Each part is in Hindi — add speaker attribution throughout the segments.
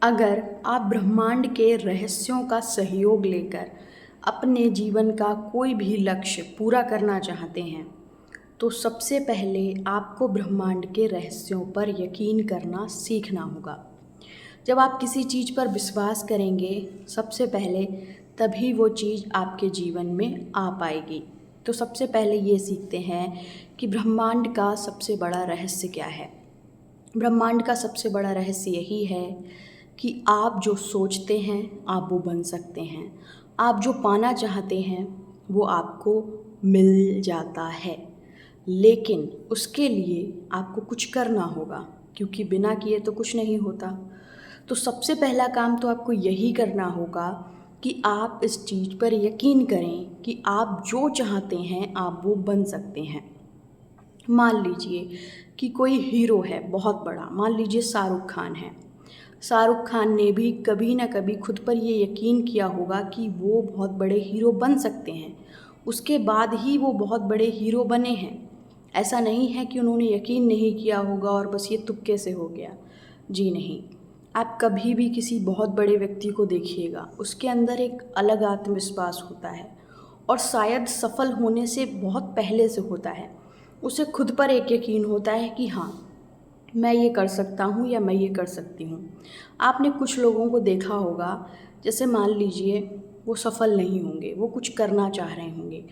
Speaker 1: अगर आप ब्रह्मांड के रहस्यों का सहयोग लेकर अपने जीवन का कोई भी लक्ष्य पूरा करना चाहते हैं, तो सबसे पहले आपको ब्रह्मांड के रहस्यों पर यकीन करना सीखना होगा। जब आप किसी चीज़ पर विश्वास करेंगे, सबसे पहले तभी वो चीज़ आपके जीवन में आ पाएगी। तो सबसे पहले ये सीखते हैं कि ब्रह्मांड का सबसे बड़ा रहस्य क्या है। ब्रह्मांड का सबसे बड़ा रहस्य यही है कि आप जो सोचते हैं आप वो बन सकते हैं। आप जो पाना चाहते हैं वो आपको मिल जाता है, लेकिन उसके लिए आपको कुछ करना होगा, क्योंकि बिना किए तो कुछ नहीं होता। तो सबसे पहला काम तो आपको यही करना होगा कि आप इस चीज़ पर यकीन करें कि आप जो चाहते हैं आप वो बन सकते हैं। मान लीजिए कि कोई हीरो है बहुत बड़ा, मान लीजिए शाहरुख खान है। शाहरुख खान ने भी कभी ना कभी खुद पर ये यकीन किया होगा कि वो बहुत बड़े हीरो बन सकते हैं, उसके बाद ही वो बहुत बड़े हीरो बने हैं। ऐसा नहीं है कि उन्होंने यकीन नहीं किया होगा और बस ये तुक्के से हो गया। जी नहीं, आप कभी भी किसी बहुत बड़े व्यक्ति को देखिएगा, उसके अंदर एक अलग आत्मविश्वास होता है और शायद सफल होने से बहुत पहले से होता है। उसे खुद पर एक यकीन होता है कि हाँ, मैं ये कर सकता हूँ या मैं ये कर सकती हूँ। आपने कुछ लोगों को देखा होगा, जैसे मान लीजिए वो सफल नहीं होंगे, वो कुछ करना चाह रहे होंगे,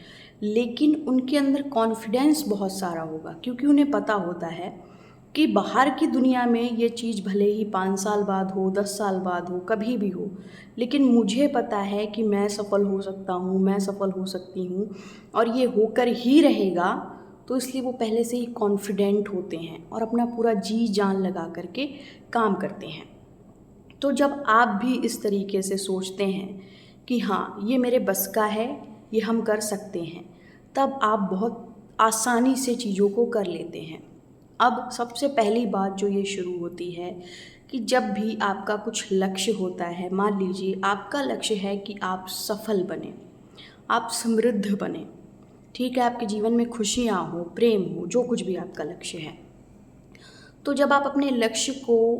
Speaker 1: लेकिन उनके अंदर कॉन्फिडेंस बहुत सारा होगा, क्योंकि उन्हें पता होता है कि बाहर की दुनिया में ये चीज़ भले ही 5 साल बाद हो, 10 साल बाद हो, कभी भी हो, लेकिन मुझे पता है कि मैं सफल हो सकता हूँ, मैं सफल हो सकती हूँ और ये होकर ही रहेगा। तो इसलिए वो पहले से ही कॉन्फिडेंट होते हैं और अपना पूरा जी जान लगा करके काम करते हैं। तो जब आप भी इस तरीके से सोचते हैं कि हाँ, ये मेरे बस का है, ये हम कर सकते हैं, तब आप बहुत आसानी से चीज़ों को कर लेते हैं। अब सबसे पहली बात जो ये शुरू होती है कि जब भी आपका कुछ लक्ष्य होता है, मान लीजिए आपका लक्ष्य है कि आप सफल बने, आप समृद्ध बने, ठीक है, आपके जीवन में खुशियाँ हो, प्रेम हो, जो कुछ भी आपका लक्ष्य है। तो जब आप अपने लक्ष्य को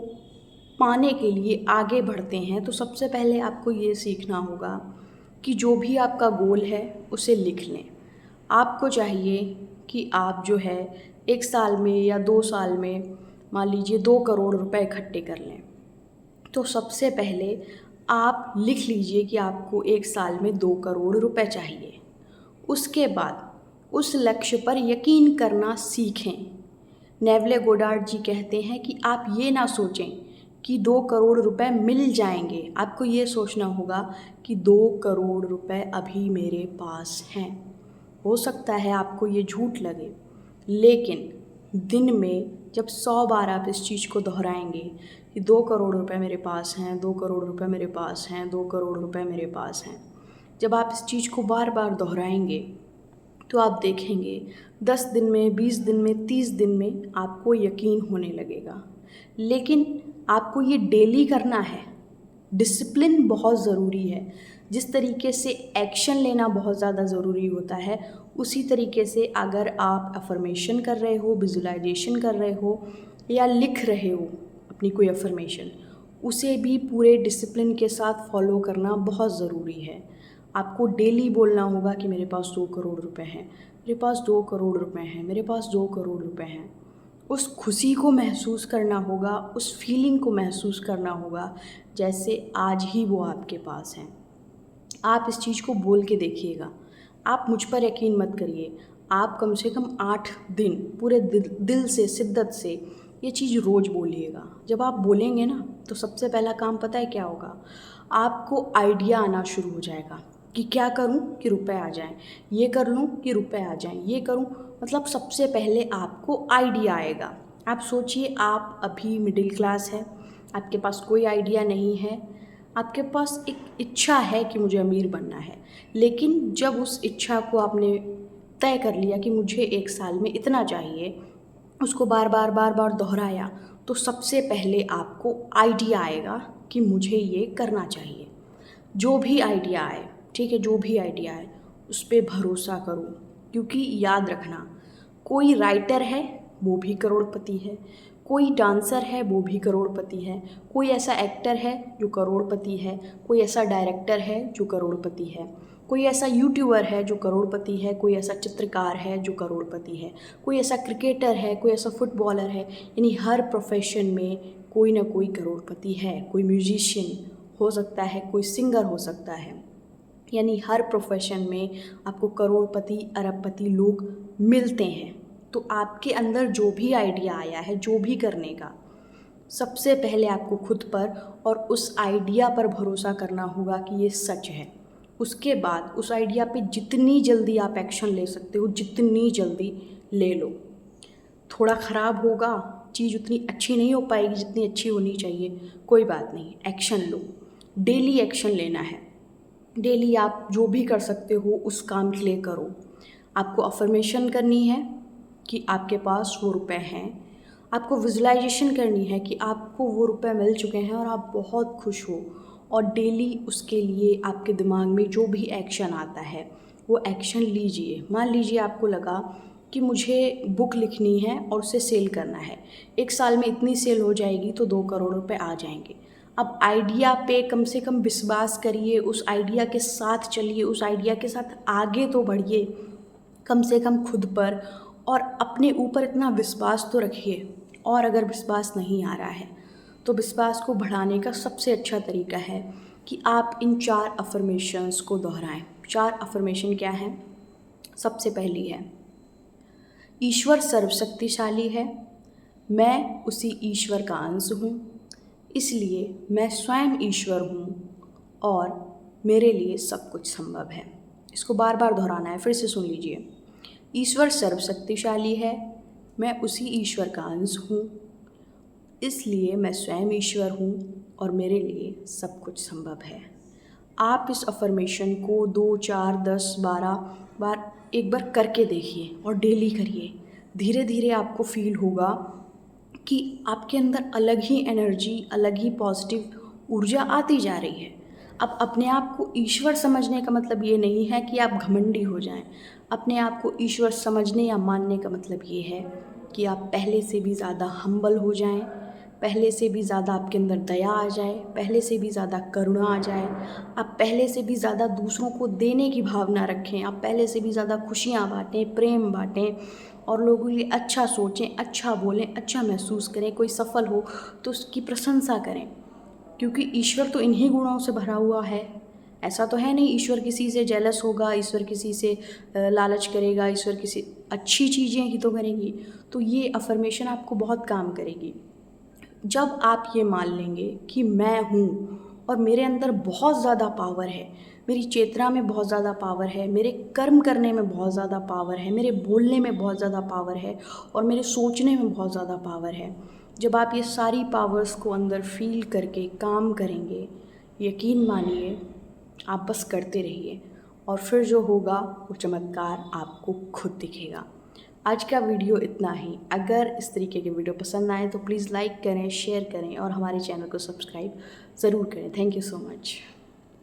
Speaker 1: पाने के लिए आगे बढ़ते हैं, तो सबसे पहले आपको ये सीखना होगा कि जो भी आपका गोल है उसे लिख लें। आपको चाहिए कि आप जो है 1 साल में या 2 साल में मान लीजिए 2 करोड़ रुपए इकट्ठे कर लें। तो सबसे पहले आप लिख लीजिए कि आपको 1 साल में 2 करोड़ रुपए चाहिए। उसके बाद उस लक्ष्य पर यकीन करना सीखें। नेवले गोडार्ड जी कहते हैं कि आप ये ना सोचें कि 2 करोड़ रुपए मिल जाएंगे, आपको ये सोचना होगा कि 2 करोड़ रुपए अभी मेरे पास हैं। हो सकता है आपको ये झूठ लगे, लेकिन दिन में जब 100 बार आप इस चीज़ को दोहराएंगे कि 2 करोड़ रुपए मेरे पास हैं, 2 करोड़ रुपए मेरे पास हैं, 2 करोड़ रुपए मेरे पास हैं, जब आप इस चीज़ को बार बार दोहराएंगे तो आप देखेंगे 10 दिन में, 20 दिन में, 30 दिन में आपको यकीन होने लगेगा। लेकिन आपको ये डेली करना है। डिसिप्लिन बहुत ज़रूरी है। जिस तरीके से एक्शन लेना बहुत ज़्यादा ज़रूरी होता है, उसी तरीके से अगर आप अफर्मेशन कर रहे हो, विजुलाइजेशन कर रहे हो या लिख रहे हो अपनी कोई अफर्मेशन, उसे भी पूरे डिसिप्लिन के साथ फॉलो करना बहुत ज़रूरी है। आपको डेली बोलना होगा कि मेरे पास 2 करोड़ रुपए हैं, मेरे पास 2 करोड़ रुपए हैं, मेरे पास 2 करोड़ रुपए हैं। उस खुशी को महसूस करना होगा, उस फीलिंग को महसूस करना होगा जैसे आज ही वो आपके पास हैं। आप इस चीज़ को बोल के देखिएगा। आप मुझ पर यकीन मत करिए, आप कम से कम 8 दिन पूरे दिल से, शिद्दत से ये चीज़ रोज़ बोलिएगा। जब आप बोलेंगे ना, तो सबसे पहला काम पता है क्या होगा? आपको आइडिया आना शुरू हो जाएगा कि क्या करूं कि रुपए आ जाएं, ये कर लूं कि रुपए आ जाएं, ये करूं। मतलब सबसे पहले आपको आइडिया आएगा। आप सोचिए, आप अभी मिडिल क्लास है, आपके पास कोई आइडिया नहीं है, आपके पास एक इच्छा है कि मुझे अमीर बनना है, लेकिन जब उस इच्छा को आपने तय कर लिया कि मुझे 1 साल में इतना चाहिए, उसको बार बार बार बार दोहराया, तो सबसे पहले आपको आइडिया आएगा कि मुझे ये करना चाहिए। जो भी आइडिया आए, ठीक है, जो भी आइडिया आए उस पर भरोसा करो, क्योंकि याद रखना, कोई राइटर है वो भी करोड़पति है, कोई डांसर है वो भी करोड़पति है, कोई ऐसा एक्टर है जो करोड़पति है, कोई ऐसा डायरेक्टर है जो करोड़पति है, कोई ऐसा यूट्यूबर है जो करोड़पति है, कोई ऐसा चित्रकार है जो करोड़पति है, कोई ऐसा क्रिकेटर है, कोई ऐसा फुटबॉलर है। यानी हर प्रोफेशन में कोई ना कोई करोड़पति है। कोई म्यूजिशियन हो सकता है, कोई सिंगर हो सकता है। यानी हर प्रोफेशन में आपको करोड़पति अरबपति लोग मिलते हैं। तो आपके अंदर जो भी आइडिया आया है, जो भी करने का, सबसे पहले आपको खुद पर और उस आइडिया पर भरोसा करना होगा कि ये सच है। उसके बाद उस आइडिया पे जितनी जल्दी आप एक्शन ले सकते हो, जितनी जल्दी ले लो। थोड़ा ख़राब होगा, चीज़ उतनी अच्छी नहीं हो पाएगी जितनी अच्छी होनी चाहिए, कोई बात नहीं, एक्शन लो। डेली एक्शन लेना है। डेली आप जो भी कर सकते हो उस काम के लिए करो। आपको अफर्मेशन करनी है कि आपके पास वो रुपए हैं। आपको विजुलाइजेशन करनी है कि आपको वो रुपए मिल चुके हैं और आप बहुत खुश हो। और डेली उसके लिए आपके दिमाग में जो भी एक्शन आता है वो एक्शन लीजिए। मान लीजिए आपको लगा कि मुझे बुक लिखनी है और उसे सेल करना है, 1 साल में इतनी सेल हो जाएगी तो 2 करोड़ रुपए आ जाएंगे। अब आइडिया पे कम से कम विश्वास करिए, उस आइडिया के साथ चलिए, उस आइडिया के साथ आगे तो बढ़िए कम से कम खुद पर, और अपने ऊपर इतना विश्वास तो रखिए। और अगर विश्वास नहीं आ रहा है तो विश्वास को बढ़ाने का सबसे अच्छा तरीका है कि आप इन 4 अफर्मेशंस को दोहराएं। 4 अफर्मेशन क्या हैं? सबसे पहली है, ईश्वर सर्वशक्तिशाली है, मैं उसी ईश्वर का अंश हूँ, इसलिए मैं स्वयं ईश्वर हूँ और मेरे लिए सब कुछ संभव है। इसको बार बार दोहराना है, फिर से सुन लीजिए। ईश्वर सर्वशक्तिशाली है, मैं उसी ईश्वर का अंश हूँ, इसलिए मैं स्वयं ईश्वर हूँ और मेरे लिए सब कुछ संभव है। आप इस अफर्मेशन को 2, 4, 10, 12 बार एक बार करके देखिए और डेली करिए। धीरे धीरे आपको फील होगा कि आपके अंदर अलग ही एनर्जी, अलग ही पॉजिटिव ऊर्जा आती जा रही है। अब अपने आप को ईश्वर समझने का मतलब ये नहीं है कि आप घमंडी हो जाएं। अपने आप को ईश्वर समझने या मानने का मतलब ये है कि आप पहले से भी ज़्यादा हम्बल हो जाएं, पहले से भी ज़्यादा आपके अंदर दया आ जाए, पहले से भी ज़्यादा करुणा आ जाए, आप पहले से भी ज़्यादा दूसरों को देने की भावना रखें, आप पहले से भी ज़्यादा खुशियाँ बाँटें, प्रेम बाँटें और लोगों के लिए अच्छा सोचें, अच्छा बोलें, अच्छा महसूस करें। कोई सफल हो तो उसकी प्रशंसा करें, क्योंकि ईश्वर तो इन्हीं गुणों से भरा हुआ है। ऐसा तो है नहीं ईश्वर किसी से जेलस होगा, ईश्वर किसी से लालच करेगा, ईश्वर किसी अच्छी चीज़ें ही तो करेंगी। तो ये अफर्मेशन आपको बहुत काम करेगी। जब आप ये मान लेंगे कि मैं हूँ और मेरे अंदर बहुत ज़्यादा पावर है, मेरी चेतना में बहुत ज़्यादा पावर है, मेरे कर्म करने में बहुत ज़्यादा पावर है, मेरे बोलने में बहुत ज़्यादा पावर है और मेरे सोचने में बहुत ज़्यादा पावर है, जब आप ये सारी पावर्स को अंदर फील करके काम करेंगे, यकीन मानिए आप बस करते रहिए और फिर जो होगा वो चमत्कार आपको खुद दिखेगा। आज का वीडियो इतना ही। अगर इस तरीके के वीडियो पसंद आए तो प्लीज़ लाइक करें, शेयर करें और हमारे चैनल को सब्सक्राइब ज़रूर करें। Thank you so much.